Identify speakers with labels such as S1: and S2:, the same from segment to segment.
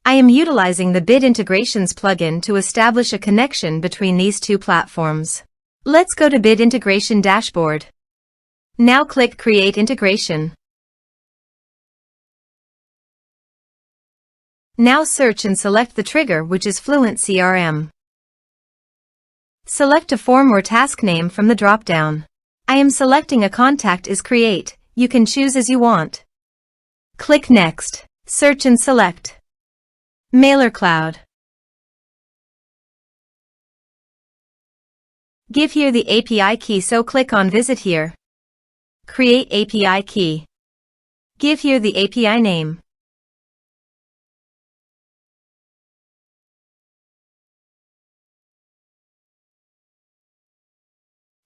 S1: I am utilizing the Bid Integrations plugin to establish a connection between these two platforms. Let's go to Bid Integration Dashboard. Now click Create Integration. Now search and select the trigger, which is FluentCRM. Select a form or task name from the drop-down. I am selecting a contact is create. You can choose as you want. Click Next. Search and select Mailercloud. Give here the API key, so click on Visit here. Create API key. Give here the API name.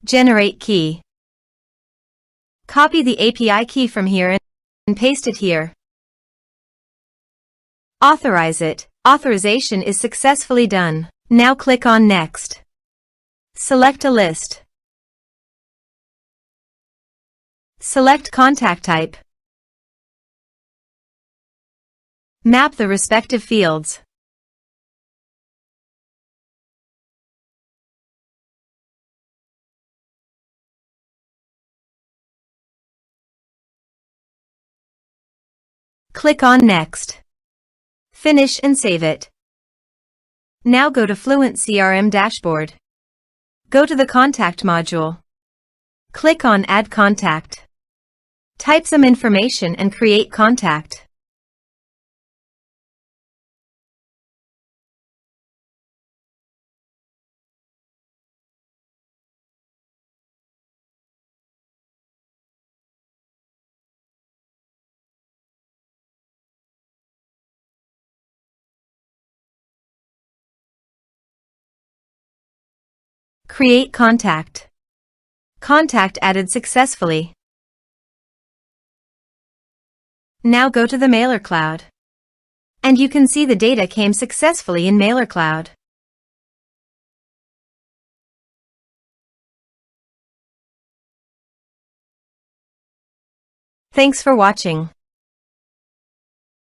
S1: Generate key. Copy the API key from here and paste it here. Authorize it. Authorization is successfully done. Now click on Next. Select a list. Select contact type. Map the respective fields. Click on Next. Finish and save it. Now go to FluentCRM dashboard. Go to the Contact module. Click on Add Contact. Type some information and create contact. Create contact. Contact added successfully. Now go to the Mailercloud. And you can see the data came successfully in Mailercloud. Thanks for watching.